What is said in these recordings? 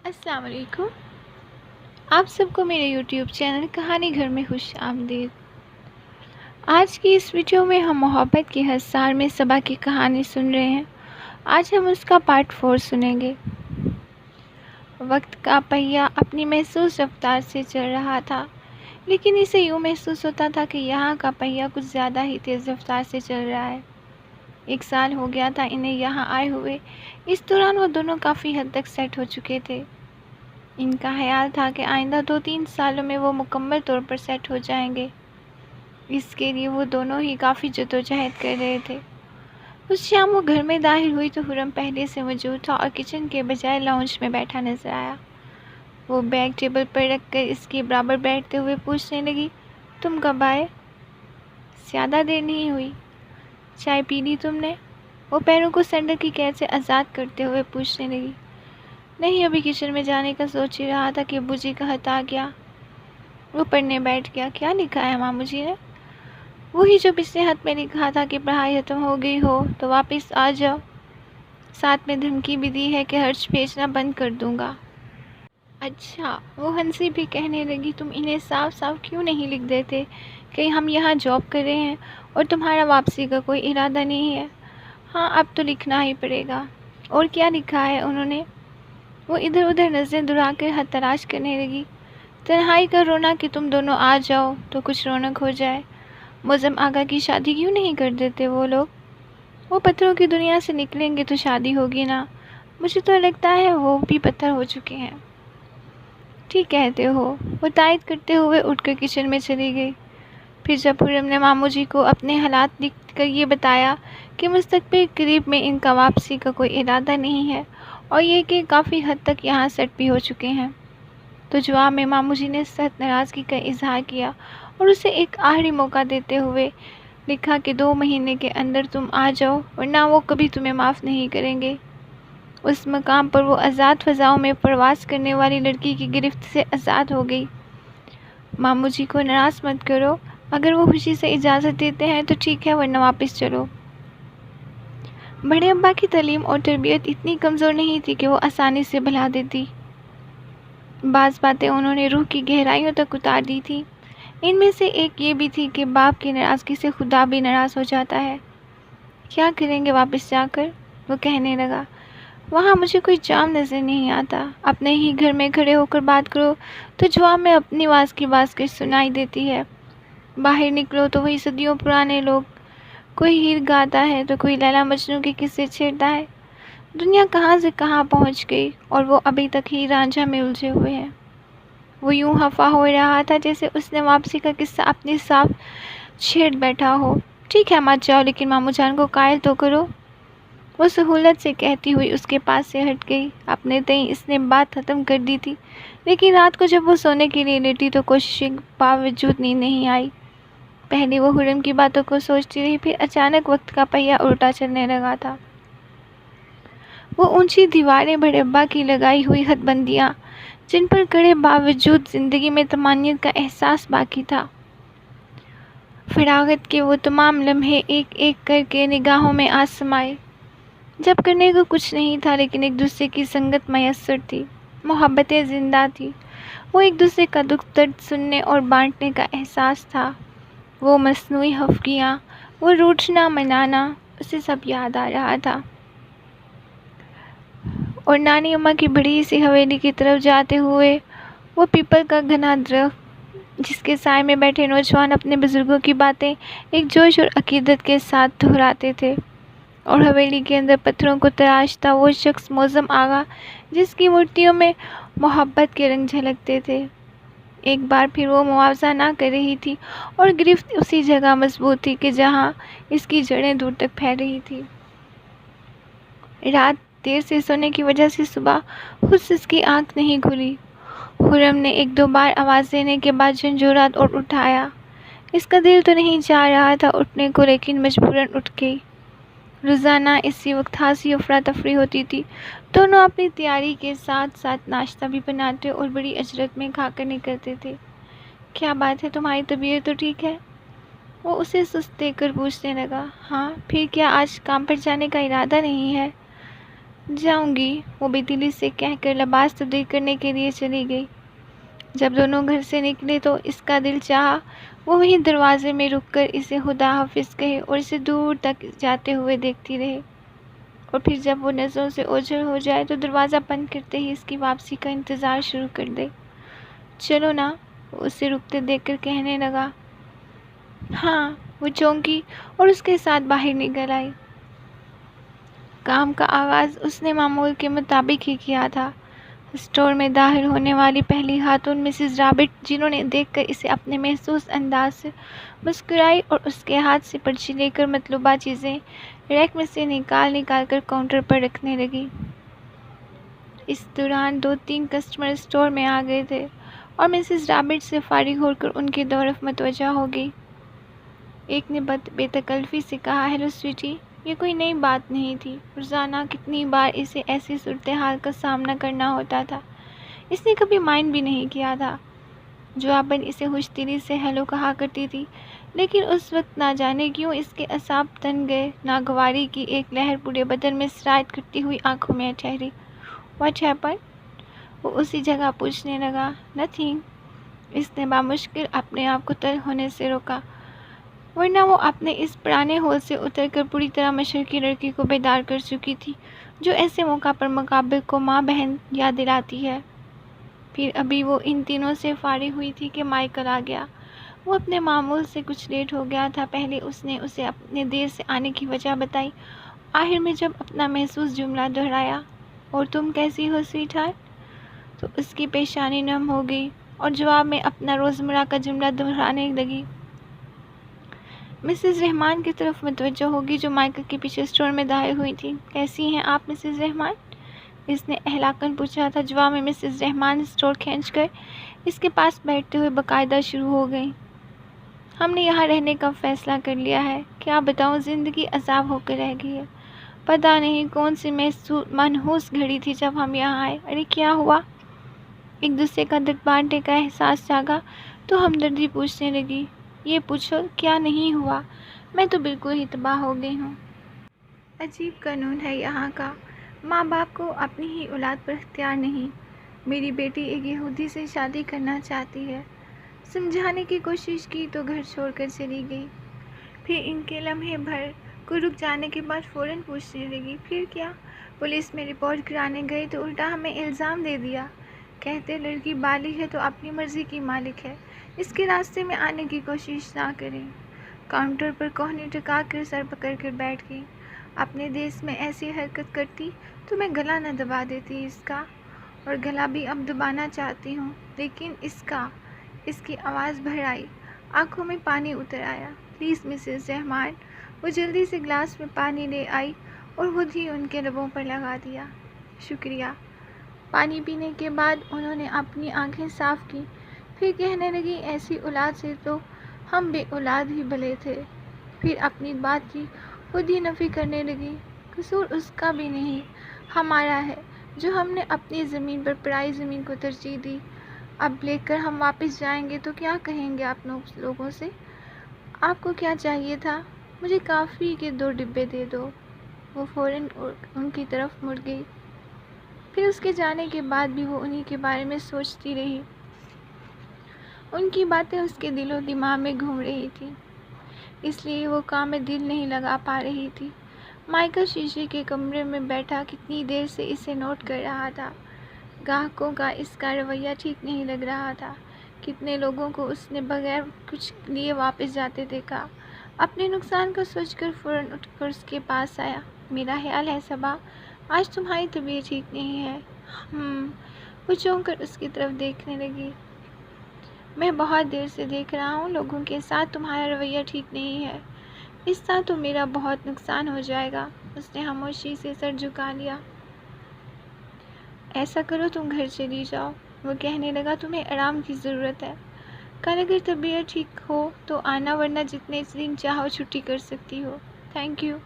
السلام علیکم۔ آپ سب کو میرے یوٹیوب چینل کہانی گھر میں خوش آمدید۔ آج کی اس ویڈیو میں ہم محبت کی حصار میں صبا کی کہانی سن رہے ہیں۔ آج ہم اس کا پارٹ 4 سنیں گے۔ وقت کا پہیہ اپنی محسوس رفتار سے چل رہا تھا، لیکن اسے یوں محسوس ہوتا تھا کہ یہاں کا پہیہ کچھ زیادہ ہی تیز رفتار سے چل رہا ہے۔ 1 سال ہو گیا تھا انہیں یہاں آئے ہوئے۔ اس دوران وہ دونوں کافی حد تک سیٹ ہو چکے تھے۔ ان کا خیال تھا کہ آئندہ 2-3 سالوں میں وہ مکمل طور پر سیٹ ہو جائیں گے۔ اس کے لیے وہ دونوں ہی کافی جدوجہد کر رہے تھے۔ اس شام وہ گھر میں داخل ہوئی تو خرم پہلے سے موجود تھا اور کچن کے بجائے لاؤنج میں بیٹھا نظر آیا۔ وہ بیگ ٹیبل پر رکھ کر اس کے برابر بیٹھتے ہوئے پوچھنے لگی، تم کب آئے؟ زیادہ دیر نہیں ہوئی۔ چائے پی لی تم نے؟ وہ پیروں کو سینڈل کی قید سے آزاد کرتے ہوئے پوچھنے لگی۔ نہیں، ابھی کچن میں جانے کا سوچ ہی رہا تھا کہ ابو جی کا خط آ گیا۔ وہ پڑھنے بیٹھ گیا۔ کیا لکھا ہے ماموں جی نے؟ وہی جو پچھلے خط میں لکھا تھا کہ پڑھائی ختم ہو گئی ہو تو واپس آ جاؤ، ساتھ میں دھمکی بھی دی ہے کہ خرچ بھیجنا بند کر دوں گا۔ اچھا، وہ ہنسی بھی کہنے لگی، تم انہیں صاف صاف کیوں نہیں لکھ دیتے کہ ہم یہاں جاب کر رہے ہیں اور تمہارا واپسی کا کوئی ارادہ نہیں ہے؟ ہاں، اب تو لکھنا ہی پڑے گا۔ اور کیا لکھا ہے انہوں نے؟ وہ ادھر ادھر نظریں دڑا کر خط تلاش کرنے لگی۔ تنہائی کا رونا کہ تم دونوں آ جاؤ تو کچھ رونق ہو جائے۔ معظم آقا کی شادی کیوں نہیں کر دیتے وہ لوگ؟ وہ پتھروں کی دنیا سے نکلیں گے تو شادی ہوگی نا۔ مجھے تو لگتا ہے وہ بھی پتھر ہو چکے ہیں۔ ٹھیک کہتے ہو، وہ تائید کرتے ہوئے اٹھ کر کچن میں چلی گئی۔ پھر جب خرم نے ماموں جی کو اپنے حالات لکھ کر یہ بتایا کہ مستقبل قریب میں ان کا واپسی کا کوئی ارادہ نہیں ہے اور یہ کہ کافی حد تک یہاں سیٹ بھی ہو چکے ہیں، تو جواب میں ماموں جی نے سخت ناراضگی کا اظہار کیا اور اسے ایک آخری موقع دیتے ہوئے لکھا کہ 2 مہینے کے اندر تم آ جاؤ ورنہ وہ کبھی تمہیں معاف نہیں کریں گے۔ اس مقام پر وہ آزاد فضاؤں میں پرواز کرنے والی لڑکی کی گرفت سے آزاد ہو گئی۔ ماموں جی کو ناراض مت کرو، اگر وہ خوشی سے اجازت دیتے ہیں تو ٹھیک ہے ورنہ واپس چلو۔ بڑے ابا کی تعلیم اور تربیت اتنی کمزور نہیں تھی کہ وہ آسانی سے بھلا دیتی۔ بعض باتیں انہوں نے روح کی گہرائیوں تک اتار دی تھی۔ ان میں سے ایک یہ بھی تھی کہ باپ کی ناراضگی سے خدا بھی ناراض ہو جاتا ہے۔ کیا کریں گے واپس جا کر؟ وہ کہنے لگا، وہاں مجھے کوئی جام نظر نہیں آتا۔ اپنے ہی گھر میں کھڑے ہو کر بات کرو تو جواب میں اپنی آواز کی بازگشت سنائی دیتی ہے۔ باہر نکلو تو وہی صدیوں پرانے لوگ، کوئی ہیر گاتا ہے تو کوئی لیلا مجنوں کے قصے چھیڑتا ہے۔ دنیا کہاں سے کہاں پہنچ گئی اور وہ ابھی تک ہی رانجھا میں الجھے ہوئے ہیں۔ وہ یوں خفا ہو رہا تھا جیسے اس نے واپسی کا قصہ اپنی صاف چھیڑ بیٹھا ہو۔ ٹھیک ہے مت جاؤ، لیکن ماموں جان کو قائل تو کرو، وہ سہولت سے کہتی ہوئی اس کے پاس سے ہٹ گئی۔ اپنے تئیں اس نے بات ختم کر دی تھی، لیکن رات کو جب وہ سونے کے لیے لیٹی تو کوششیں باوجود نیند نہیں آئی۔ پہلے وہ خرم کی باتوں کو سوچتی رہی، پھر اچانک وقت کا پہیہ الٹا چلنے لگا تھا۔ وہ اونچی دیواریں، بڑے ابا کی لگائی ہوئی حد بندیاں جن پر کھڑے باوجود زندگی میں طمانینت کا احساس باقی تھا، فراغت کے وہ تمام لمحے ایک ایک کر کے نگاہوں میں آ سمائے، جب کرنے کو کچھ نہیں تھا لیکن ایک دوسرے کی سنگت میسر تھی، محبتیں زندہ تھی، وہ ایک دوسرے کا دکھ درد سننے اور بانٹنے کا احساس تھا، وہ مصنوعی خفگیاں، وہ روٹھنا منانا، اسے سب یاد آ رہا تھا۔ اور نانی اماں کی بڑی سی حویلی کی طرف جاتے ہوئے وہ پیپل کا گھنا درخت جس کے سائے میں بیٹھے نوجوان اپنے بزرگوں کی باتیں ایک جوش اور عقیدت کے ساتھ دہراتے تھے، اور حویلی کے اندر پتھروں کو تراشتا وہ شخص معظم آقا جس کی مورتیوں میں محبت کے رنگ جھلکتے تھے۔ ایک بار پھر وہ معاوضہ نہ کر رہی تھی اور گرفت اسی جگہ مضبوط تھی کہ جہاں اس کی جڑیں دور تک پھیل رہی تھی۔ رات دیر سے سونے کی وجہ سے صبح خود سے اس کی آنکھ نہیں کھلی۔ خرم نے 1-2 بار آواز دینے کے بعد جھنجھوڑا اور اٹھایا۔ اس کا دل تو نہیں چاہ رہا تھا اٹھنے کو، لیکن مجبوراً اٹھ گئی۔ روزانہ اسی وقت خاصی افراتفری ہوتی تھی۔ دونوں اپنی تیاری کے ساتھ ساتھ ناشتہ بھی بناتے اور بڑی اجرت میں کھا کر نکلتے تھے۔ کیا بات ہے، تمہاری طبیعت تو ٹھیک ہے؟ وہ اسے سست دے کر پوچھنے لگا۔ ہاں، پھر کیا آج کام پر جانے کا ارادہ نہیں ہے؟ جاؤنگی، وہ بے دلی سے کہہ کر لباس تبدیل کرنے کے لیے چلی گئی۔ جب دونوں گھر سے نکلے تو اس کا دل چاہا وہ وہیں دروازے میں رک کر اسے خدا حافظ کہے اور اسے دور تک جاتے ہوئے دیکھتی رہے، اور پھر جب وہ نظروں سے اوجھل ہو جائے تو دروازہ بند کرتے ہی اس کی واپسی کا انتظار شروع کر دے۔ چلو نا، وہ اسے رکتے دیکھ کر کہنے لگا۔ ہاں، وہ چونکی اور اس کے ساتھ باہر نکل آئی۔ کام کا آغاز اس نے معمول کے مطابق ہی کیا تھا۔ اسٹور میں داخل ہونے والی پہلی خاتون مسز رابرٹ، جنہوں نے دیکھ کر اسے اپنے محسوس انداز سے مسکرائی اور اس کے ہاتھ سے پرچی لے کر مطلوبہ چیزیں ریک میں سے نکال کر کاؤنٹر پر رکھنے لگی۔ اس دوران 2-3 کسٹمر اسٹور میں آ گئے تھے اور مسز رابرٹ سے فارغ ہو کر ان کی طرف متوجہ ہو گئی۔ ایک نے بے تکلفی سے کہا، ہیلو سویٹی۔ یہ کوئی نئی بات نہیں تھی، روزانہ کتنی بار اسے ایسی صورتحال کا سامنا کرنا ہوتا تھا، اس نے کبھی مائنڈ بھی نہیں کیا تھا۔ جواباً اسے خوش دلی سے ہیلو کہا کرتی تھی، لیکن اس وقت نہ جانے کیوں اس کے اعصاب تن گئے۔ ناگواری کی ایک لہر پورے بدن میں سرایت کرتی ہوئی آنکھوں میں ٹھہری۔ What happen? وہ اسی جگہ پوچھنے لگا۔ نتھنگ، اس نے بامشکل اپنے آپ کو تل ہونے سے روکا، ورنہ وہ اپنے اس پرانے ہول سے اتر کر پوری طرح مشرقی لڑکی کو بیدار کر چکی تھی، جو ایسے موقع پر مقابل کو ماں بہن یاد دلاتی ہے۔ پھر ابھی وہ ان تینوں سے فارغ ہوئی تھی کہ مائیکل آ گیا۔ وہ اپنے معمول سے کچھ لیٹ ہو گیا تھا۔ پہلے اس نے اسے اپنے دیر سے آنے کی وجہ بتائی، آخر میں جب اپنا محسوس جملہ دہرایا، اور تم کیسی ہو سویٹ ہارٹ، تو اس کی پیشانی نم ہو گئی اور جواب میں اپنا روزمرہ کا جملہ دہرانے لگی۔ مسز رحمان کی طرف متوجہ ہوگی جو مائیکل کے پیچھے اسٹور میں داخل ہوئی تھی۔ کیسی ہیں آپ مسز رحمان؟ اس نے اہلاکن پوچھا تھا۔ جواب میں مسز رحمان اسٹور کھینچ کر اس کے پاس بیٹھتے ہوئے باقاعدہ شروع ہو گئیں۔ ہم نے یہاں رہنے کا فیصلہ کر لیا ہے۔ کیا بتاؤں، زندگی عذاب ہو کر رہ گئی ہے۔ پتہ نہیں کون سی منحوس گھڑی تھی جب ہم یہاں آئے۔ ارے کیا ہوا؟ ایک دوسرے کا درد بانٹنے کا احساس جاگا تو ہمدردی پوچھنے لگی۔ یہ پوچھو کیا نہیں ہوا، میں تو بالکل ہی تباہ ہو گئی ہوں۔ عجیب قانون ہے یہاں کا، ماں باپ کو اپنی ہی اولاد پر اختیار نہیں۔ میری بیٹی ایک یہودی سے شادی کرنا چاہتی ہے۔ سمجھانے کی کوشش کی تو گھر چھوڑ کر چلی گئی۔ پھر ان کے لمحے بھر کو رک جانے کے بعد فوراً پوچھنے لگی، پھر کیا؟ پولیس میں رپورٹ کرانے گئی تو الٹا ہمیں الزام دے دیا، کہتے لڑکی بالغ ہے تو اپنی مرضی کی مالک ہے، اس کے راستے میں آنے کی کوشش نہ کریں۔ کاؤنٹر پر کوہنی ٹکا کر سر پکڑ کر بیٹھ گئی۔ اپنے دیس میں ایسی حرکت کرتی تو میں گلا نہ دبا دیتی اس کا، اور گلا بھی اب دبانا چاہتی ہوں، لیکن اس کی آواز بھر آئی، آنکھوں میں پانی اتر آیا۔ پلیز مسز رحمان۔ وہ جلدی سے گلاس میں پانی لے آئی اور خود ہی ان کے لبوں پر لگا دیا۔ شکریہ۔ پانی پینے کے بعد انہوں نے اپنی آنکھیں صاف کی، پھر کہنے لگی، ایسی اولاد سے تو ہم بے اولاد ہی بھلے تھے۔ پھر اپنی بات کی خود ہی نفی کرنے لگی، قصور اس کا بھی نہیں، ہمارا ہے جو ہم نے اپنی زمین پر پرائی زمین کو ترجیح دی۔ اب لے کر ہم واپس جائیں گے تو کیا کہیں گے آپ لوگوں سے؟ آپ کو کیا چاہیے تھا؟ مجھے کافی کے 2 ڈبے دے دو۔ وہ فوراً ان کی طرف مڑ گئی۔ پھر اس کے جانے کے بعد بھی وہ انہی کے بارے میں سوچتی رہی۔ ان کی باتیں اس کے دل و دماغ میں گھوم رہی تھی، اس لیے وہ کام میں دل نہیں لگا پا رہی تھی۔ مائیکل شیشے کے کمرے میں بیٹھا کتنی دیر سے اسے نوٹ کر رہا تھا۔ گاہکوں کا اس کا رویہ ٹھیک نہیں لگ رہا تھا۔ کتنے لوگوں کو اس نے بغیر کچھ لیے واپس جاتے دیکھا۔ اپنے نقصان کو سوچ کر فوراً اٹھ کر اس کے پاس آیا۔ میرا خیال ہے صبا، آج تمہاری طبیعت ٹھیک نہیں ہے۔ وہ چونک کر اس کی طرف دیکھنے لگی۔ میں بہت دیر سے دیکھ رہا ہوں لوگوں کے ساتھ تمہارا رویہ ٹھیک نہیں ہے، اس طرح تو میرا بہت نقصان ہو جائے گا۔ اس نے خاموشی سے سر جھکا لیا۔ ایسا کرو تم گھر چلی جاؤ، وہ کہنے لگا، تمہیں آرام کی ضرورت ہے۔ کل اگر طبیعت ٹھیک ہو تو آنا، ورنہ جتنے دن چاہو چھٹی کر سکتی ہو۔ Thank you.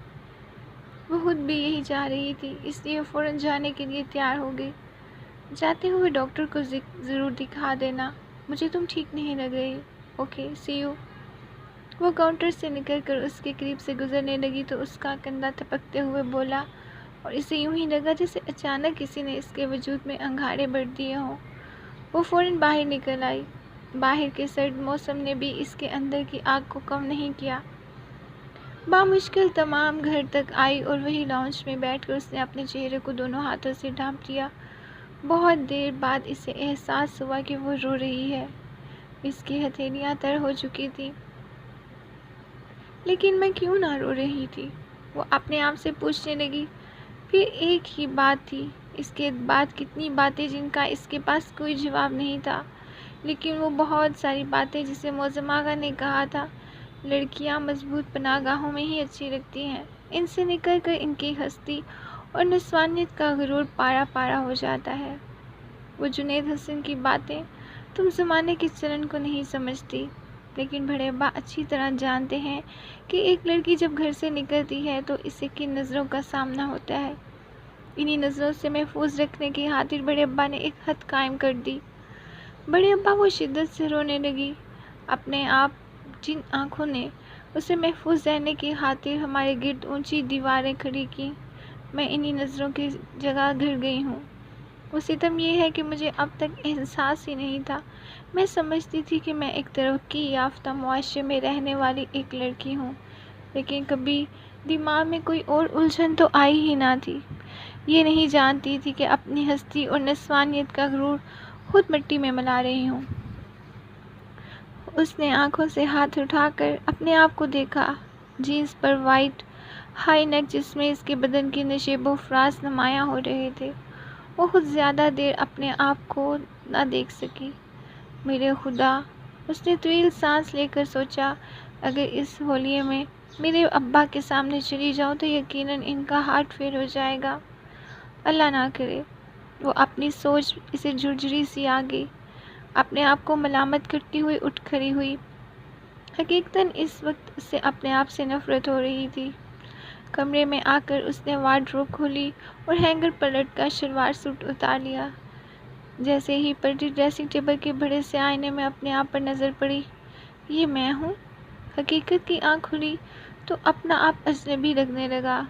وہ خود بھی یہی چاہ رہی تھی، اس لیے فوراً جانے کے لیے تیار ہو گئی۔ جاتے ہوئے ڈاکٹر کو ضرور دکھا دینا، مجھے تم ٹھیک نہیں لگ رہی۔ Okay, see you. وہ کاؤنٹر سے نکل کر اس کے قریب سے گزرنے لگی تو اس کا کندھا تھپکتے ہوئے بولا، اور اسے یوں ہی لگا جیسے اچانک کسی نے اس کے وجود میں انگارے بھر دیے ہوں۔ وہ فوراً باہر نکل آئی۔ باہر کے سرد موسم نے بھی اس کے اندر کی آگ کو کم نہیں کیا۔ بامشکل تمام گھر تک آئی اور وہی لاؤنج میں بیٹھ کر اس نے اپنے چہرے کو دونوں ہاتھوں سے ڈھانپ لیا۔ بہت دیر بعد اسے احساس ہوا کہ وہ رو رہی ہے۔ اس کی ہتھیلیاں تر ہو چکی تھیں۔ لیکن میں کیوں نہ رو رہی تھی؟ وہ اپنے آپ سے پوچھنے لگی۔ پھر ایک ہی بات تھی، اس کے بعد کتنی باتیں جن کا اس کے پاس کوئی جواب نہیں تھا، لیکن وہ بہت ساری باتیں جسے موزم آغا نے کہا تھا، لڑکیاں مضبوط پناہ گاہوں میں ہی اچھی لگتی ہیں، ان سے نکل کر ان کی ہستی اور نسوانیت کا غرور پارا پارا ہو جاتا ہے۔ وہ جنید حسن کی باتیں تم زمانے کے چلن کو نہیں سمجھتی، لیکن بڑے ابا اچھی طرح جانتے ہیں کہ ایک لڑکی جب گھر سے نکلتی ہے تو اسے کن نظروں کا سامنا ہوتا ہے۔ انہی نظروں سے محفوظ رکھنے کی خاطر بڑے ابا نے ایک حد قائم کر دی۔ بڑے ابا وہ شدت سے رونے لگی۔ اپنے آپ جن آنکھوں نے اسے محفوظ رہنے کی خاطر ہمارے گرد اونچی دیواریں کھڑی کیں، میں انہی نظروں کی جگہ گھر گئی ہوں۔ وہ ستم یہ ہے کہ مجھے اب تک احساس ہی نہیں تھا۔ میں سمجھتی تھی کہ میں ایک ترقی یافتہ معاشرے میں رہنے والی ایک لڑکی ہوں، لیکن کبھی دماغ میں کوئی اور الجھن تو آئی ہی نہ تھی۔ یہ نہیں جانتی تھی کہ اپنی ہستی اور نسوانیت کا غرور خود مٹی میں ملا رہی ہوں۔ اس نے آنکھوں سے ہاتھ اٹھا کر اپنے آپ کو دیکھا۔ جینس پر وائٹ ہائی نیک جس میں اس کے بدن کی نشیب و فراز نمایاں ہو رہے تھے۔ وہ خود زیادہ دیر اپنے آپ کو نہ دیکھ سکی۔ میرے خدا، اس نے طویل سانس لے کر سوچا، اگر اس ہولیے میں میرے ابا کے سامنے چلی جاؤں تو یقیناً ان کا ہارٹ فیل ہو جائے گا۔ اللہ نہ کرے۔ وہ اپنی سوچ اسے جھرجھری سی آ گئی۔ اپنے آپ کو ملامت کرتی ہوئی اٹھ کھڑی ہوئی۔ حقیقتاً اس وقت اسے اپنے آپ سے نفرت ہو رہی تھی۔ کمرے میں آ کر اس نے وارڈروب کھولی اور ہینگر پر لٹکا شلوار سوٹ اتار لیا۔ جیسے ہی پلٹی ڈریسنگ ٹیبل کے بڑے سے آئینے میں اپنے آپ پر نظر پڑی، یہ میں ہوں؟ حقیقت کی آنکھ کھلی تو اپنا آپ اجنبی لگنے لگا۔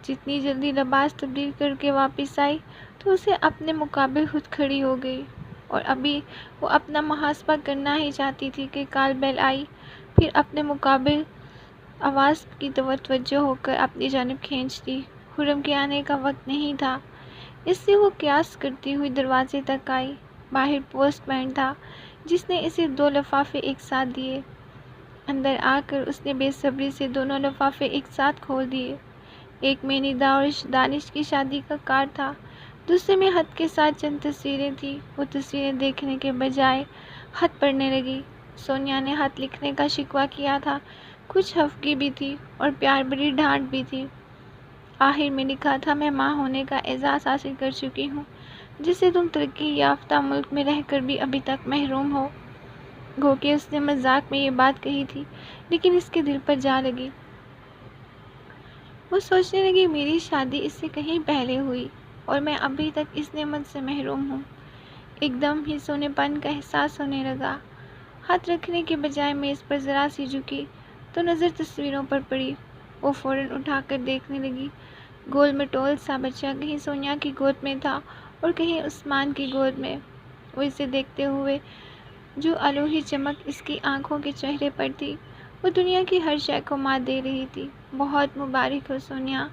جتنی جلدی لباس تبدیل کر کے واپس آئی تو اسے اپنے مقابل خود کھڑی ہو گئی، اور ابھی وہ اپنا محاسبہ کرنا ہی چاہتی تھی کہ کال بیل آئی، پھر اپنے مقابل آواز کی توجہ ہو کر اپنی جانب کھینچ دی۔ خرم کے آنے کا وقت نہیں تھا، اس سے وہ قیاس کرتی ہوئی دروازے تک آئی۔ باہر پوسٹ مین تھا جس نے اسے 2 لفافے ایک ساتھ دیے۔ اندر آ کر اس نے بے صبری سے دونوں لفافے ایک ساتھ کھول دیے۔ ایک میں ندا اور دانش کی شادی کا کارڈ تھا، دوسرے میں خط کے ساتھ چند تصویریں تھیں۔ وہ تصویریں دیکھنے کے بجائے خط پڑھنے لگی۔ سونیا نے خط لکھنے کا شکوہ کیا تھا، کچھ خفگی بھی تھی اور پیار بھری ڈانٹ بھی تھی۔ آخر میں لکھا تھا، میں ماں ہونے کا اعزاز حاصل کر چکی ہوں، جسے تم ترقی یافتہ ملک میں رہ کر بھی ابھی تک محروم ہو۔ گو کہ اس نے مذاق میں یہ بات کہی تھی، لیکن اس کے دل پر جا لگی۔ وہ سوچنے لگی، میری شادی اس سے کہیں پہلے ہوئی اور میں ابھی تک اس نعمت سے محروم ہوں۔ ایک دم ہی سونے پن کا احساس ہونے لگا۔ ہاتھ رکھنے کے بجائے میز پر ذرا سی جھکی تو نظر تصویروں پر پڑی۔ وہ فوراً اٹھا کر دیکھنے لگی۔ گول مٹول سا بچہ کہیں سونیا کی گود میں تھا اور کہیں عثمان کی گود میں۔ وہ اسے دیکھتے ہوئے جو الوہی چمک اس کی آنکھوں کے چہرے پر تھی، وہ دنیا کی ہر شے کو مات دے رہی تھی۔ بہت مبارک ہو سونیا،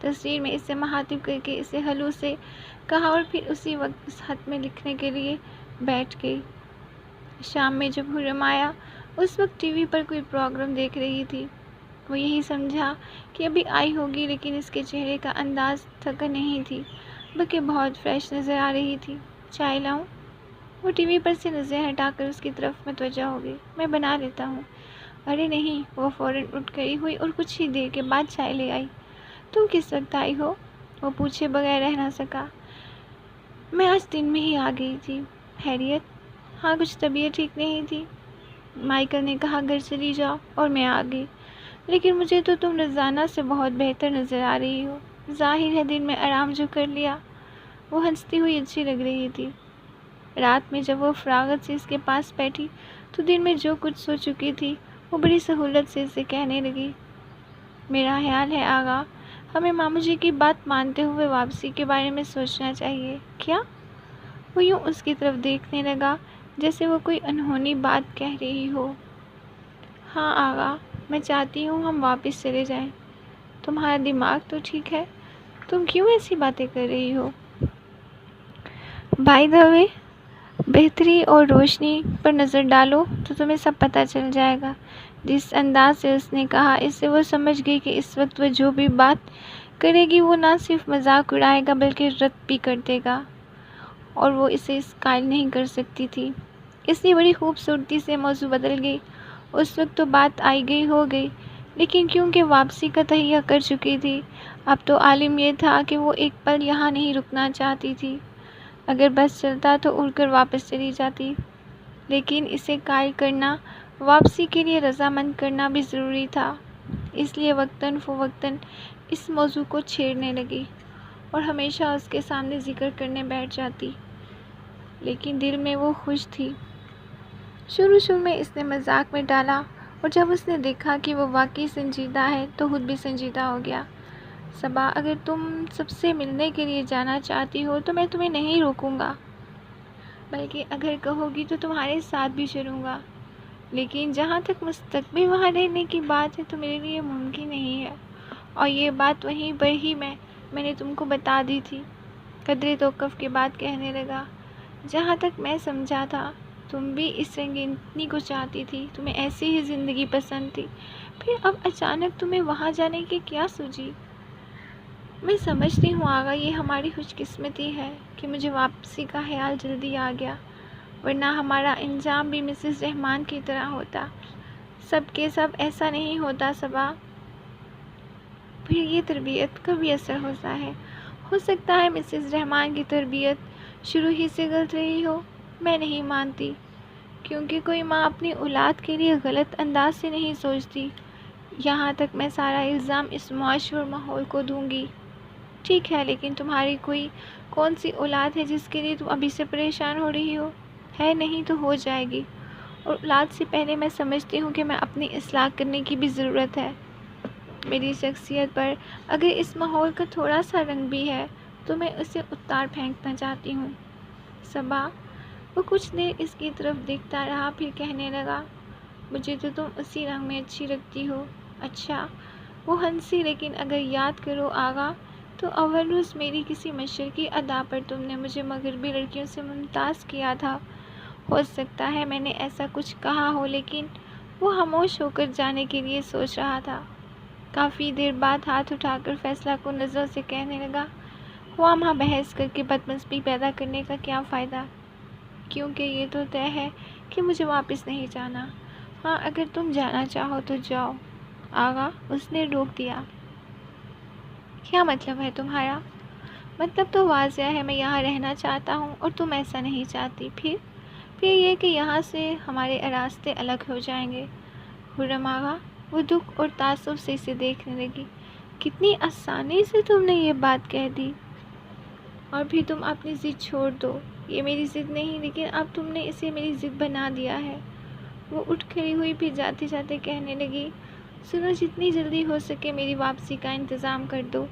تصویر میں اسے مخاطب کر کے اسے ہلو سے کہا اور پھر اسی وقت اس خط میں لکھنے کے لیے بیٹھ گئی۔ شام میں جب خرم آیا، اس وقت ٹی وی پر کوئی پروگرام دیکھ رہی تھی۔ وہ یہی سمجھا کہ ابھی آئی ہوگی، لیکن اس کے چہرے کا انداز تھکن نہیں تھی بلکہ بہت فریش نظر آ رہی تھی۔ چائے لاؤں؟ وہ ٹی وی پر سے نظر ہٹا کر اس کی طرف متوجہ ہو گئی۔ میں بنا لیتا ہوں۔ ارے نہیں، وہ فوراً اٹھ کھڑی ہوئی اور کچھ ہی دیر کے بعد چائے لے آئی۔ تم کس وقت آئی ہو؟ وہ پوچھے بغیر رہ نہ سکا۔ میں آج دن میں ہی آ گئی تھی۔ خیریت؟ ہاں، کچھ طبیعت ٹھیک نہیں تھی۔ مائیکل نے کہا گھر چلی جاؤ اور میں آ گئی، لیکن مجھے تو تم روزانہ سے بہت بہتر نظر آ رہی ہو۔ ظاہر ہے دن میں آرام جو کر لیا۔ وہ ہنستی ہوئی اچھی لگ رہی تھی۔ رات میں جب وہ فراغت سے اس کے پاس بیٹھی تو دن میں جو کچھ سو چکی تھی وہ بڑی سہولت سے اسے کہنے لگی۔ میرا خیال ہے آغا، ہمیں ماموں جی کی بات مانتے ہوئے واپسی کے بارے میں سوچنا چاہیے۔ کیا؟ وہ یوں اس کی طرف دیکھنے لگا جیسے وہ کوئی انہونی بات کہہ رہی ہو۔ ہاں آغا، میں چاہتی ہوں ہم واپس چلے جائیں۔ تمہارا دماغ تو ٹھیک ہے؟ تم کیوں ایسی باتیں کر رہی ہو؟ بائی دا وے، بہتری اور روشنی پر نظر ڈالو تو تمہیں سب پتہ چل جائے گا۔ جس انداز سے اس نے کہا، اس سے وہ سمجھ گئی کہ اس وقت وہ جو بھی بات کرے گی وہ نہ صرف مذاق اڑائے گا بلکہ رد بھی کر دے گا، اور وہ اسے اس قائل نہیں کر سکتی تھی، اس لیے بڑی خوبصورتی سے موضوع بدل گئی۔ اس وقت تو بات آئی گئی ہو گئی، لیکن کیونکہ واپسی کا تہیہ کر چکی تھی، اب تو عالم یہ تھا کہ وہ ایک پل یہاں نہیں رکنا چاہتی تھی۔ اگر بس چلتا تو اڑ کر واپس چلی جاتی، لیکن اسے قائل کرنا، واپسی کے لیے رضامند کرنا بھی ضروری تھا، اس لیے وقتاً فوقتاً اس موضوع کو چھیڑنے لگی اور ہمیشہ اس کے سامنے ذکر کرنے بیٹھ جاتی، لیکن دل میں وہ خوش تھی۔ شروع میں اس نے مذاق میں ڈالا، اور جب اس نے دیکھا کہ وہ واقعی سنجیدہ ہے تو خود بھی سنجیدہ ہو گیا۔ صبا، اگر تم سب سے ملنے کے لیے جانا چاہتی ہو تو میں تمہیں نہیں روکوں گا، بلکہ اگر کہو گی تو تمہارے ساتھ بھی چلوں گا، لیکن جہاں تک مستقبل وہاں رہنے کی بات ہے تو میرے لیے ممکن نہیں ہے، اور یہ بات وہیں پر ہی میں نے تم کو بتا دی تھی۔ قدرے توقف کے بعد کہنے لگا، جہاں تک میں سمجھا تھا تم بھی اس رنگینی کو چاہتی تھی، تمہیں ایسی ہی زندگی پسند تھی، پھر اب اچانک تمہیں وہاں جانے کی کیا سوجی؟ میں سمجھتی ہوں آغا، یہ ہماری خوش قسمتی ہے کہ مجھے واپسی کا خیال جلدی آ گیا، ورنہ ہمارا انجام بھی مسز رحمان کی طرح ہوتا۔ سب کے سب ایسا نہیں ہوتا صبا، پھر یہ تربیت کا بھی اثر ہوتا ہے۔ ہو سکتا ہے مسز رحمان کی تربیت شروع ہی سے غلط رہی ہو، میں نہیں مانتی، کیونکہ کوئی ماں اپنی اولاد کے لیے غلط انداز سے نہیں سوچتی۔ یہاں تک میں سارا الزام اس معاشرے اور ماحول کو دوں گی۔ ٹھیک ہے، لیکن تمہاری کون سی اولاد ہے جس کے لیے تم ابھی سے پریشان ہو رہی ہو؟ ہے نہیں تو ہو جائے گی، اور اولاد سے پہلے میں سمجھتی ہوں کہ میں اپنی اصلاح کرنے کی بھی ضرورت ہے۔ میری شخصیت پر اگر اس ماحول کا تھوڑا سا رنگ بھی ہے تو میں اسے اتار پھینکنا چاہتی ہوں۔ صبا، وہ کچھ دیر اس کی طرف دیکھتا رہا، پھر کہنے لگا، مجھے تو تم اسی رنگ میں اچھی لگتی ہو۔ اچھا، وہ ہنسی، لیکن اگر یاد کرو آغا تو اول روز میری کسی مشرقی ادا پر تم نے مجھے مغربی لڑکیوں سے ممتاز کیا تھا۔ ہو سکتا ہے میں نے ایسا کچھ کہا ہو، لیکن وہ خاموش ہو کر جانے کے لیے سوچ رہا تھا۔ کافی دیر بعد ہاتھ اٹھا کر فیصلہ کن نظروں سے کہنے لگا، خواہاں بحث کر کے بدمزگی پیدا کرنے کا کیا فائدہ، کیونکہ یہ تو طے ہے کہ مجھے واپس نہیں جانا۔ ہاں، اگر تم جانا چاہو تو جاؤ آغا، اس نے روک دیا۔ کیا مطلب ہے تمہارا؟ مطلب تو واضح ہے، میں یہاں رہنا چاہتا ہوں اور تم ایسا نہیں چاہتی، پھر یہ کہ یہاں سے ہمارے راستے الگ ہو جائیں گے۔ خرم آغا، وہ دکھ اور تعصب سے اسے دیکھنے لگی، کتنی آسانی سے تم نے یہ بات کہہ دی، اور پھر تم اپنی ضد چھوڑ دو۔ یہ میری ضد نہیں، لیکن اب تم نے اسے میری ضد بنا دیا ہے۔ وہ اٹھ کھڑی ہوئی، پھر جاتے جاتے کہنے لگی، سنو، جتنی جلدی ہو سکے میری واپسی کا انتظام کر دو۔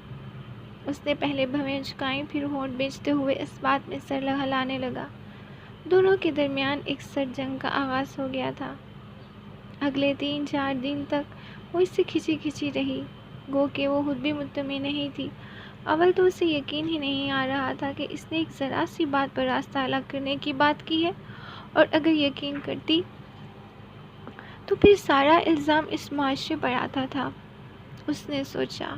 اس نے پہلے بھویں جھکائیں، پھر ہونٹ بیچتے ہوئے اس بات میں سر ہلانے لگا۔ دونوں کے درمیان ایک سرد جنگ کا آغاز ہو گیا تھا۔ اگلے 3-4 دن تک وہ اس سے کھچی کھچی رہی، گو کہ وہ خود بھی مطمئن نہیں تھی۔ اول تو اسے یقین ہی نہیں آ رہا تھا کہ اس نے ایک ذرا سی بات پر راستہ الگ کرنے کی بات کی ہے، اور اگر یقین کرتی تو پھر سارا الزام اس معاشرے پر آتا تھا۔ اس نے سوچا،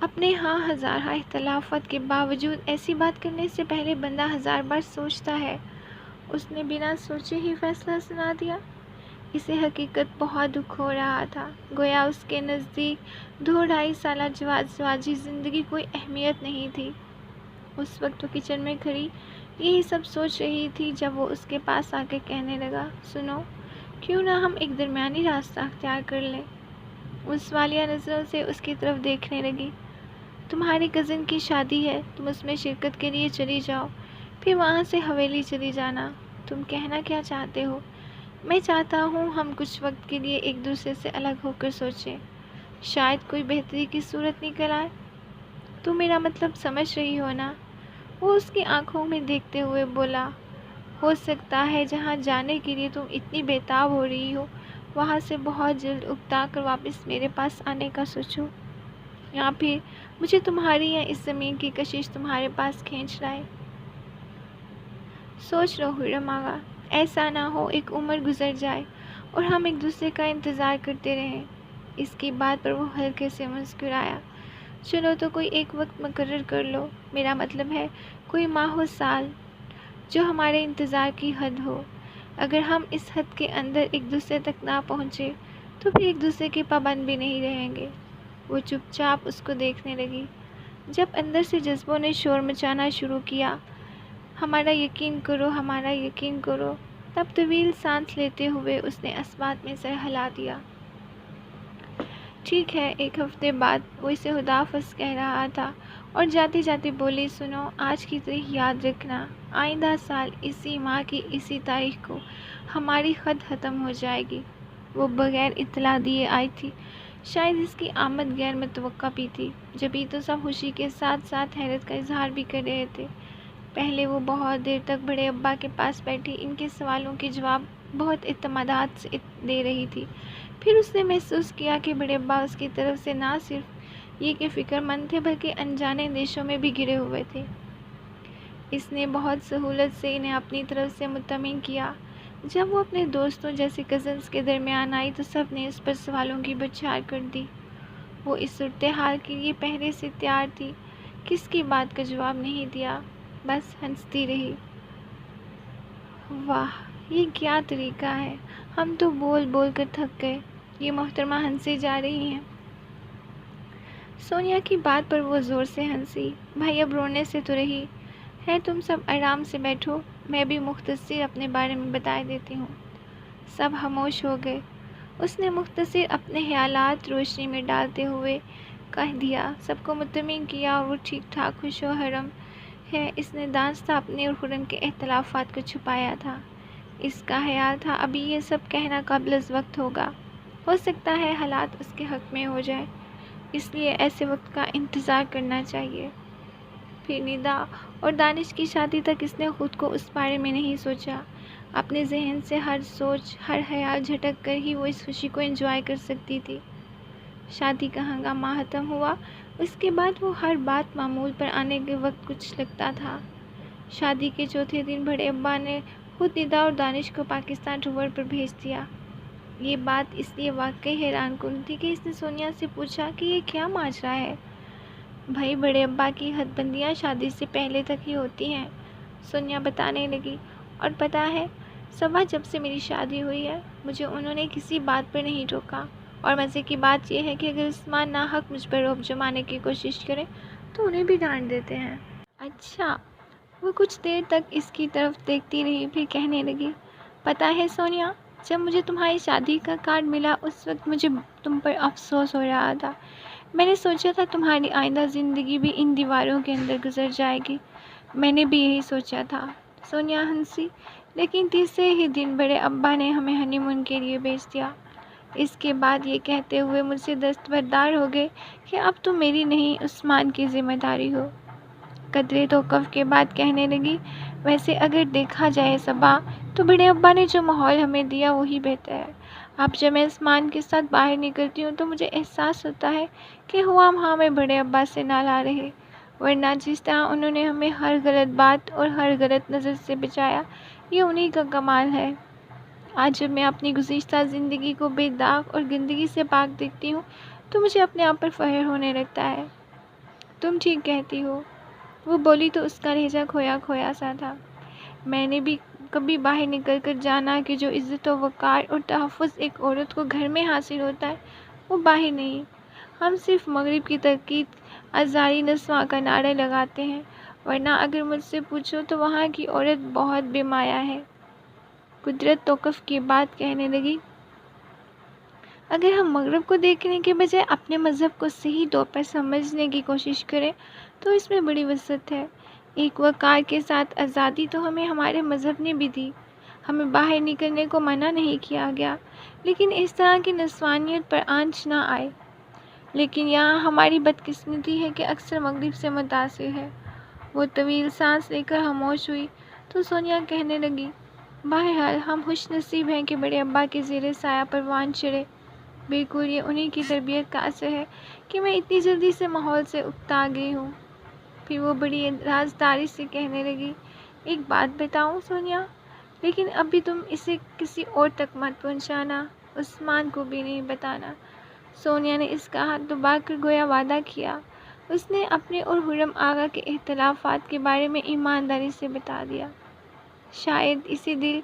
اپنے ہاں ہزارہ اختلافات کے باوجود ایسی بات کرنے سے پہلے بندہ 1000 بار سوچتا ہے۔ اس نے بنا سوچے ہی فیصلہ سنا دیا۔ اسے حقیقت بہت دکھ ہو رہا تھا، گویا اس کے نزدیک 2-2.5 سالہ زواجی زندگی کوئی اہمیت نہیں تھی۔ اس وقت وہ کچن میں کھڑی یہی سب سوچ رہی تھی جب وہ اس کے پاس آ کے کہنے لگا، سنو، کیوں نہ ہم ایک درمیانی راستہ اختیار کر لیں؟ وہ سوالیہ نظروں سے اس کی طرف دیکھنے لگی۔ تمہاری کزن کی شادی ہے، تم اس میں شرکت کے لیے چلی جاؤ، پھر وہاں سے حویلی چلی جانا۔ تم کہنا کیا چاہتے ہو؟ میں چاہتا ہوں ہم کچھ وقت کے لیے ایک دوسرے سے الگ ہو کر سوچیں۔ شاید کوئی بہتری کی صورت نکل آئے۔ تم میرا مطلب سمجھ رہی ہو نا؟ وہ اس کی آنکھوں میں دیکھتے ہوئے بولا۔ ہو سکتا ہے جہاں جانے کے لیے تم اتنی بےتاب ہو رہی ہو وہاں سے بہت جلد اکتا کر واپس میرے پاس آنے کا سوچو، یا پھر مجھے تمہاری یا اس زمین کی کشش تمہارے پاس کھینچ لائے۔ سوچ لو خرم آغا، ایسا نہ ہو ایک عمر گزر جائے اور ہم ایک دوسرے کا انتظار کرتے رہیں۔ اس کی بات پر وہ ہلکے سے مسکرایا۔ چلو تو کوئی ایک وقت مقرر کر لو، میرا مطلب ہے کوئی ماہ و سال جو ہمارے انتظار کی حد ہو۔ اگر ہم اس حد کے اندر ایک دوسرے تک نہ پہنچے تو پھر ایک دوسرے کے پابند بھی نہیں رہیں گے۔ وہ چپ چاپ اس کو دیکھنے لگی۔ جب اندر سے جذبوں نے شور مچانا شروع کیا، ہمارا یقین کرو، ہمارا یقین کرو، تب طویل سانس لیتے ہوئے اس نے اسبات میں سر ہلا دیا۔ ٹھیک ہے۔ ایک ہفتے بعد وہ اسے خداحافظ کہہ رہا تھا اور جاتے جاتے بولی، سنو، آج کی تاریخ یاد رکھنا، آئندہ سال اسی ماہ کی اسی تاریخ کو ہماری خط ختم ہو جائے گی۔ وہ بغیر اطلاع دیے آئی تھی، شاید اس کی آمد غیر متوقع بھی تھی، جبھی تو سب خوشی کے ساتھ ساتھ حیرت کا اظہار بھی کر رہے تھے۔ پہلے وہ بہت دیر تک بڑے ابا کے پاس بیٹھی ان کے سوالوں کے جواب بہت اعتمادات سے دے رہی تھی۔ پھر اس نے محسوس کیا کہ بڑے ابا اس کی طرف سے نہ صرف یہ کہ فکر مند تھے بلکہ انجانے اندیشوں میں بھی گھرے ہوئے تھے۔ اس نے بہت سہولت سے انہیں اپنی طرف سے مطمئن کیا۔ جب وہ اپنے دوستوں جیسے کزنز کے درمیان آئی تو سب نے اس پر سوالوں کی بوچھار کر دی۔ وہ اس صورتحال کے لیے پہلے سے تیار تھی، کس کی بات کا جواب نہیں دیا، بس ہنستی رہی۔ واہ، یہ کیا طریقہ ہے، ہم تو بول بول کر تھک گئے، یہ محترمہ ہنسے جا رہی ہیں۔ سونیا کی بات پر وہ زور سے ہنسی۔ بھائی اب رونے سے تو رہی ہے، تم سب آرام سے بیٹھو، میں بھی مختصر اپنے بارے میں بتا دیتی ہوں۔ سب خاموش ہو گئے۔ اس نے مختصر اپنے خیالات روشنی میں ڈالتے ہوئے کہہ دیا، سب کو مطمئن کیا اور وہ ٹھیک ٹھاک خوش و خرم ہے۔ اس نے دانستہ اپنے اور خرم کے اختلافات کو چھپایا تھا۔ اس کا خیال تھا ابھی یہ سب کہنا قبل از وقت ہوگا، ہو سکتا ہے حالات اس کے حق میں ہو جائیں، اس لیے ایسے وقت کا انتظار کرنا چاہیے۔ پھر ندا اور دانش کی شادی تک اس نے خود کو اس بارے میں نہیں سوچا۔ اپنے ذہن سے ہر سوچ، ہر خیال جھٹک کر ہی وہ اس خوشی کو انجوائے کر سکتی تھی۔ شادی کا ہنگامہ ختم ہوا، اس کے بعد وہ ہر بات معمول پر آنے کے وقت کچھ لگتا تھا۔ شادی کے چوتھے دن بڑے ابا نے خود ندا اور دانش کو پاکستان ٹور پر بھیج دیا۔ یہ بات اس لیے واقعی حیران کن تھی کہ اس نے سونیا سے پوچھا کہ یہ کیا ماجرا ہے؟ بھائی بڑے ابا کی حد بندیاں شادی سے پہلے تک ہی ہوتی ہیں، سونیا بتانے لگی، اور پتہ ہے صبح جب سے میری شادی ہوئی ہے مجھے انہوں نے کسی بات پر نہیں ٹوکا، اور مزے کی بات یہ ہے کہ اگر عثمان ناحق مجھ پر رعب جمانے کی کوشش کرے تو انہیں بھی ڈانٹ دیتے ہیں۔ اچھا۔ وہ کچھ دیر تک اس کی طرف دیکھتی رہی، پھر کہنے لگی، پتہ ہے سونیا، جب مجھے تمہاری شادی کا کارڈ ملا اس وقت مجھے تم پر افسوس ہو رہا تھا۔ میں نے سوچا تھا تمہاری آئندہ زندگی بھی ان دیواروں کے اندر گزر جائے گی۔ میں نے بھی یہی سوچا تھا۔ سونیا ہنسی۔ لیکن تیسرے ہی دن بڑے ابا نے ہمیں ہنی مون کے لیے بھیج دیا۔ اس کے بعد یہ کہتے ہوئے مجھ سے دستبردار ہو گئے کہ اب تم میری نہیں عثمان کی ذمہ داری ہو۔ قدرے توقف کے بعد کہنے لگی، ویسے اگر دیکھا جائے صبا تو بڑے ابا نے جو ماحول ہمیں دیا وہی بہتر ہے۔ اب جب میں عثمان کے ساتھ باہر نکلتی ہوں تو مجھے احساس ہوتا ہے کہ ہوا ہمیں بڑے ابا سے نہ لا رہے، ورنہ جس طرح انہوں نے ہمیں ہر غلط بات اور ہر غلط نظر سے بچایا، یہ انہی کا کمال ہے۔ آج جب میں اپنی گزشتہ زندگی کو بے داغ اور گندگی سے پاک دیکھتی ہوں تو مجھے اپنے آپ پر فخر ہونے لگتا ہے۔ تم ٹھیک کہتی ہو، وہ بولی تو اس کا لہجہ کھویا کھویا سا تھا۔ میں نے بھی کبھی باہر نکل کر جانا کہ جو عزت و وقار اور تحفظ ایک عورت کو گھر میں حاصل ہوتا ہے وہ باہر نہیں۔ ہم صرف مغرب کی ترقی ازاری نسواں کا نعرہ لگاتے ہیں، ورنہ اگر مجھ سے پوچھو تو وہاں کی عورت بہت بے مایہ ہے۔ قدرت توقف کے بعد کہنے لگی، اگر ہم مغرب کو دیکھنے کے بجائے اپنے مذہب کو صحیح طور پر سمجھنے کی کوشش کریں تو اس میں بڑی وسعت ہے۔ ایک وقار کے ساتھ آزادی تو ہمیں ہمارے مذہب نے بھی دی، ہمیں باہر نکلنے کو منع نہیں کیا گیا، لیکن اس طرح کی نسوانیت پر آنچ نہ آئے۔ لیکن یہاں ہماری بدقسمتی ہے کہ اکثر مغرب سے متاثر ہے۔ وہ طویل سانس لے کر خاموش ہوئی تو سونیا کہنے لگی، بہرحال ہم خوش نصیب ہیں کہ بڑے ابا کے زیر سایہ پروان چڑھے۔ بالکل یہ انہی کی تربیت کا اثر ہے کہ میں اتنی جلدی سے ماحول سے اکتا گئی ہوں۔ پھر وہ بڑی رازداری سے کہنے لگی، ایک بات بتاؤں سونیا، لیکن ابھی تم اسے کسی اور تک مت پہنچانا، عثمان کو بھی نہیں بتانا۔ سونیا نے اس کا ہاتھ دبا کر گویا وعدہ کیا۔ اس نے اپنے اور خرم آغا کے اختلافات کے بارے میں ایمانداری سے بتا دیا۔ شاید اسے دل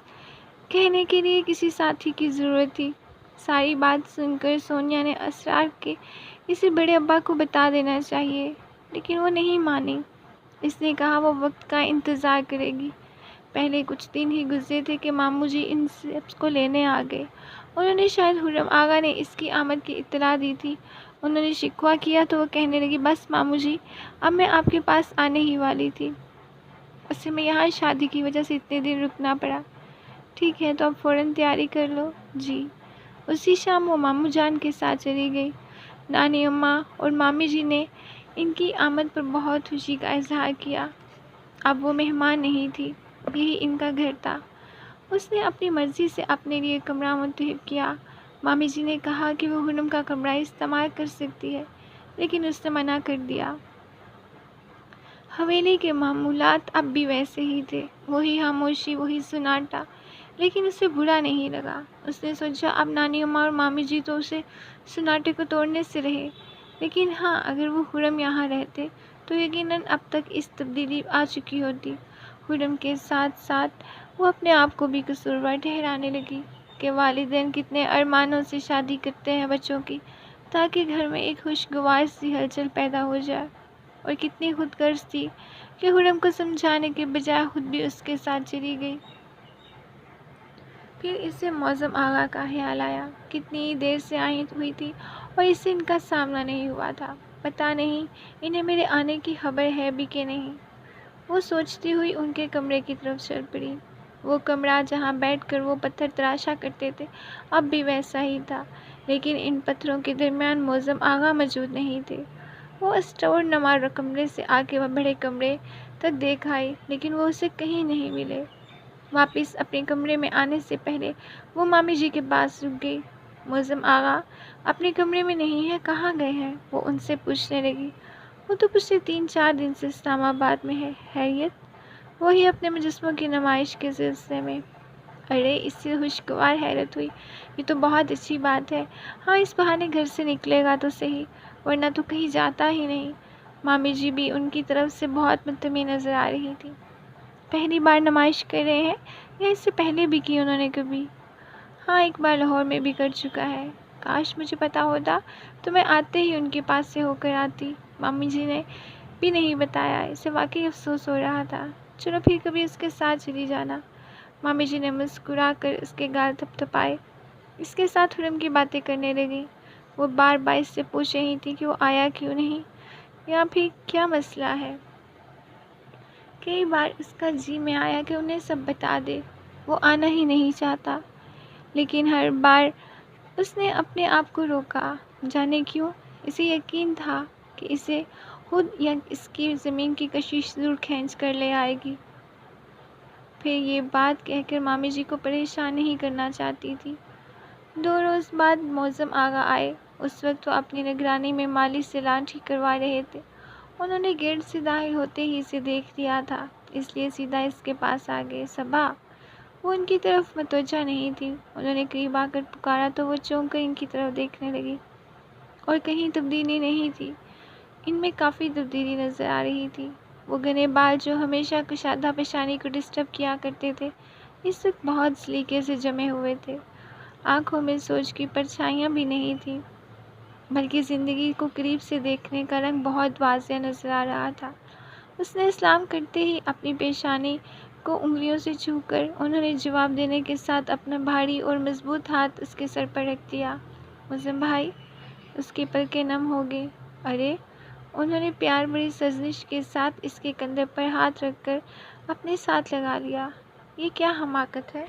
کہنے کے لیے کسی ساتھی کی ضرورت تھی۔ ساری بات سن کر سونیا نے اصرار کہ اسے بڑے ابا کو بتا دینا چاہیے، لیکن وہ نہیں مانی۔ اس نے کہا وہ وقت کا انتظار کرے گی۔ پہلے کچھ دن ہی گزرے تھے کہ ماموں جی ان سب کو لینے آ گئے۔ انہوں نے شاید خرم آغا نے اس کی آمد کی اطلاع دی تھی۔ انہوں نے شکوہ کیا تو وہ کہنے لگی، بس ماموں جی اب میں آپ کے پاس آنے ہی والی تھی، اصل میں یہاں شادی کی وجہ سے اتنے دن رکنا پڑا۔ ٹھیک ہے تو اب فوراً تیاری کر لو۔ جی۔ اسی شام وہ ماموں جان کے ساتھ چلی گئی۔ نانی اماں اور مامی جی نے ان کی آمد پر بہت خوشی کا اظہار کیا۔ اب وہ مہمان نہیں تھی، یہی ان کا گھر تھا۔ اس نے اپنی مرضی سے اپنے لیے کمرہ منتخب کیا۔ مامی جی نے کہا کہ وہ خرم کا کمرہ استعمال کر سکتی ہے، لیکن اس نے منع کر دیا۔ حویلی کے معمولات اب بھی ویسے ہی تھے، وہی خاموشی، وہی سناٹا، لیکن اسے برا نہیں لگا۔ اس نے سوچا اب نانی اماں اور مامی جی تو اسے سناٹے کو توڑنے سے رہے، لیکن ہاں اگر وہ خرم یہاں رہتے تو یقیناً اب تک اس تبدیلی آ چکی ہوتی۔ خرم کے ساتھ ساتھ وہ اپنے آپ کو بھی قصوروار ٹھہرانے لگی کہ والدین کتنے ارمانوں سے شادی کرتے ہیں بچوں کی، تاکہ گھر میں ایک خوشگوار سی ہلچل پیدا ہو جائے، اور کتنی خود غرض تھی کہ خرم کو سمجھانے کے بجائے خود بھی اس کے ساتھ چلی گئی۔ پھر اسے معظم آغا کا خیال آیا، کتنی دیر سے آئی ہوئی تھی اور اس سے ان کا سامنا نہیں ہوا تھا، پتہ نہیں انہیں میرے آنے کی خبر ہے بھی کہ نہیں۔ وہ سوچتی ہوئی ان کے کمرے کی طرف چل پڑی۔ وہ کمرہ جہاں بیٹھ کر وہ پتھر تراشا کرتے تھے اب بھی ویسا ہی تھا، لیکن ان پتھروں کے درمیان معظم آغا موجود نہیں تھے۔ وہ اسٹور نما کمرے سے آگے وہ بڑے کمرے تک دیکھ آئی، لیکن وہ اسے کہیں نہیں ملے۔ واپس اپنے کمرے میں آنے سے پہلے وہ مامی جی کے پاس رک گئی۔ معظم آغا اپنے کمرے میں نہیں ہے، کہاں گئے ہیں؟ وہ ان سے پوچھنے لگی۔ وہ تو پچھلے 3-4 دن سے اسلام آباد میں ہے۔ خیریت؟ وہی اپنے مجسموں کی نمائش کے سلسلے میں۔ ارے اس سے خوشگوار حیرت ہوئی، یہ تو بہت اچھی بات ہے۔ ہاں اس بہانے گھر سے نکلے گا تو صحیح، ورنہ تو کہیں جاتا ہی نہیں۔ مامی جی بھی ان کی طرف سے بہت مطمئن نظر آ رہی تھی۔ پہلی بار نمائش کر رہے ہیں یا اس سے پہلے بھی کی انہوں نے کبھی؟ ہاں ایک بار لاہور میں بھی کر چکا ہے۔ کاش مجھے پتا ہوتا تو میں آتے ہی ان کے پاس سے ہو کر آتی۔ مامی جی نے بھی نہیں بتایا، اسے واقعی افسوس ہو رہا تھا۔ چلو پھر کبھی اس کے ساتھ چلی جانا۔ مامی جی نے مسکرا کر اس کے گال تھپ تھپائے۔ اس کے ساتھ خرم کی باتیں کرنے لگی۔ وہ بار بار اس سے پوچھ رہی تھی کہ وہ آیا کیوں نہیں، یا پھر کیا مسئلہ ہے۔ کئی بار اس کا جی میں آیا کہ انہیں سب بتا دے، وہ آنا ہی نہیں چاہتا، لیکن ہر بار اس نے اپنے آپ کو روکا۔ جانے کیوں؟ اسے یقین تھا کہ اسے خود یا اس کی زمین کی کشش ضرور کھینچ کر لے آئے گی۔ پھر یہ بات کہہ کر مامی جی کو پریشان نہیں کرنا چاہتی تھی۔ 2 روز بعد معظم آغا آئے۔ اس وقت وہ اپنی نگرانی میں مالی سے لانچی کروا رہے تھے۔ انہوں نے گیٹ سے داخل ہوتے ہی اسے دیکھ لیا تھا، اس لیے سیدھا اس کے پاس آ گئے۔ صبا! وہ ان کی طرف متوجہ نہیں تھی۔ انہوں نے قریب آ کر پکارا تو وہ چونک کر ان کی طرف دیکھنے لگی، اور کہیں تبدیلی نہیں تھی۔ ان میں کافی تبدیلی نظر آ رہی تھی۔ وہ گھنے بال جو ہمیشہ کشادہ پیشانی کو ڈسٹرب کیا کرتے تھے اس وقت بہت سلیقے سے جمے ہوئے تھے۔ آنکھوں میں سوج کی پرچھائیاں بھی نہیں تھیں، بلکہ زندگی کو قریب سے دیکھنے کا رنگ بہت واضح نظر آ رہا تھا۔ اس نے سلام کرتے ہی اپنی پیشانی کو انگلیوں سے چھو کر انہوں نے جواب دینے کے ساتھ اپنا بھاری اور مضبوط ہاتھ اس کے سر پر رکھ دیا۔ معظم بھائی! اس کے پلکیں نم ہو گئیں۔ ارے! انہوں نے پیار بھری سرزنش کے ساتھ اس کے کندھے پر ہاتھ رکھ کر اپنے ساتھ لگا لیا۔ یہ کیا حماقت ہے!